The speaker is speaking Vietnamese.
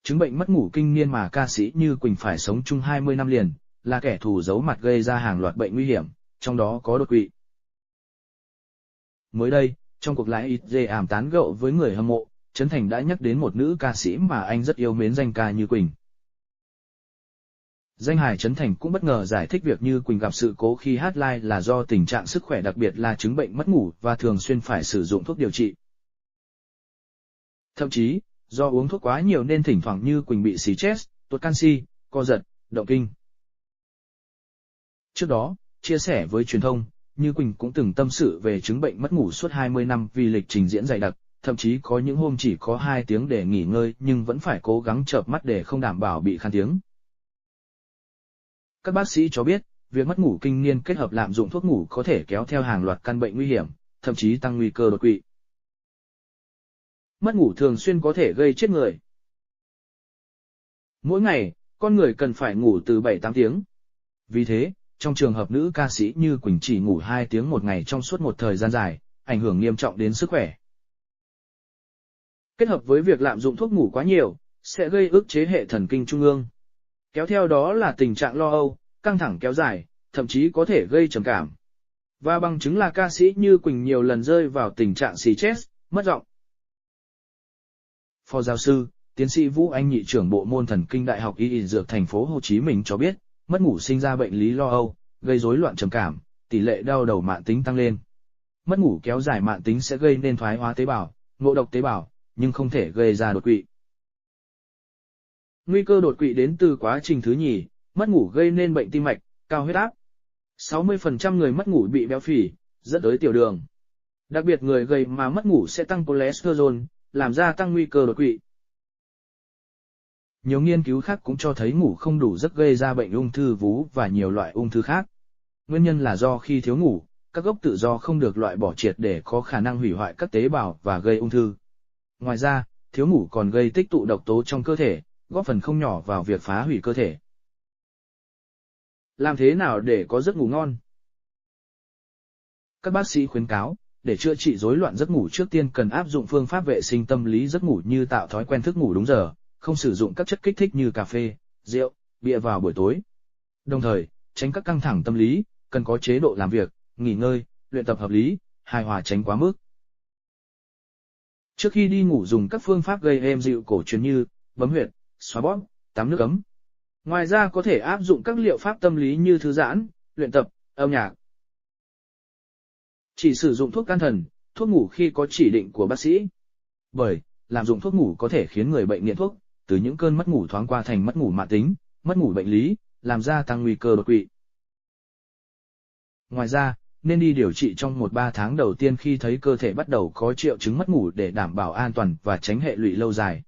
Chứng bệnh mất ngủ kinh niên mà ca sĩ Như Quỳnh phải sống chung 20 năm liền, là kẻ thù giấu mặt gây ra hàng loạt bệnh nguy hiểm, trong đó có đột quỵ. Mới đây, trong cuộc live ít ảm tán gẫu với người hâm mộ, Trấn Thành đã nhắc đến một nữ ca sĩ mà anh rất yêu mến danh ca Như Quỳnh. Danh hài Trấn Thành cũng bất ngờ giải thích việc Như Quỳnh gặp sự cố khi hát live là do tình trạng sức khỏe đặc biệt là chứng bệnh mất ngủ và thường xuyên phải sử dụng thuốc điều trị. Thậm chí, do uống thuốc quá nhiều nên thỉnh thoảng Như Quỳnh bị xì chết, tụt canxi, co giật, động kinh. Trước đó, chia sẻ với truyền thông, Như Quỳnh cũng từng tâm sự về chứng bệnh mất ngủ suốt 20 năm vì lịch trình diễn dày đặc, thậm chí có những hôm chỉ có 2 tiếng để nghỉ ngơi nhưng vẫn phải cố gắng chợp mắt để không đảm bảo bị khan tiếng. Các bác sĩ cho biết, việc mất ngủ kinh niên kết hợp lạm dụng thuốc ngủ có thể kéo theo hàng loạt căn bệnh nguy hiểm, thậm chí tăng nguy cơ đột quỵ. Mất ngủ thường xuyên có thể gây chết người. Mỗi ngày, con người cần phải ngủ từ 7-8 tiếng. Vì thế, trong trường hợp nữ ca sĩ Như Quỳnh chỉ ngủ 2 tiếng một ngày trong suốt một thời gian dài, ảnh hưởng nghiêm trọng đến sức khỏe. Kết hợp với việc lạm dụng thuốc ngủ quá nhiều, sẽ gây ức chế hệ thần kinh trung ương. Kéo theo đó là tình trạng lo âu, căng thẳng kéo dài, thậm chí có thể gây trầm cảm. Và bằng chứng là ca sĩ Như Quỳnh nhiều lần rơi vào tình trạng xì chết, mất giọng. Phó giáo sư, tiến sĩ Vũ Anh Nhị trưởng bộ môn thần kinh Đại học Y Dược thành phố Hồ Chí Minh cho biết, mất ngủ sinh ra bệnh lý lo âu, gây rối loạn trầm cảm, tỷ lệ đau đầu mãn tính tăng lên. Mất ngủ kéo dài mãn tính sẽ gây nên thoái hóa tế bào, ngộ độc tế bào, nhưng không thể gây ra đột quỵ. Nguy cơ đột quỵ đến từ quá trình thứ nhì, mất ngủ gây nên bệnh tim mạch, cao huyết áp. 60% người mất ngủ bị béo phì, dẫn tới tiểu đường. Đặc biệt người gầy mà mất ngủ sẽ tăng cholesterol, làm gia tăng nguy cơ đột quỵ. Nhiều nghiên cứu khác cũng cho thấy ngủ không đủ giấc gây ra bệnh ung thư vú và nhiều loại ung thư khác. Nguyên nhân là do khi thiếu ngủ, các gốc tự do không được loại bỏ triệt để có khả năng hủy hoại các tế bào và gây ung thư. Ngoài ra, thiếu ngủ còn gây tích tụ độc tố trong cơ thể, góp phần không nhỏ vào việc phá hủy cơ thể. Làm thế nào để có giấc ngủ ngon? Các bác sĩ khuyến cáo, để chữa trị rối loạn giấc ngủ trước tiên cần áp dụng phương pháp vệ sinh tâm lý giấc ngủ như tạo thói quen thức ngủ đúng giờ, không sử dụng các chất kích thích như cà phê, rượu, bia vào buổi tối. Đồng thời, tránh các căng thẳng tâm lý, cần có chế độ làm việc, nghỉ ngơi, luyện tập hợp lý, hài hòa tránh quá mức. Trước khi đi ngủ dùng các phương pháp gây êm dịu cổ truyền như bấm huyệt, xoa bóp, tắm nước ấm. Ngoài ra có thể áp dụng các liệu pháp tâm lý như thư giãn, luyện tập, âm nhạc. Chỉ sử dụng thuốc can thần, thuốc ngủ khi có chỉ định của bác sĩ. Bởi, lạm dụng thuốc ngủ có thể khiến người bệnh nghiện thuốc, từ những cơn mất ngủ thoáng qua thành mất ngủ mãn tính, mất ngủ bệnh lý, làm gia tăng nguy cơ đột quỵ. Ngoài ra, nên đi điều trị trong 1-3 tháng đầu tiên khi thấy cơ thể bắt đầu có triệu chứng mất ngủ để đảm bảo an toàn và tránh hệ lụy lâu dài.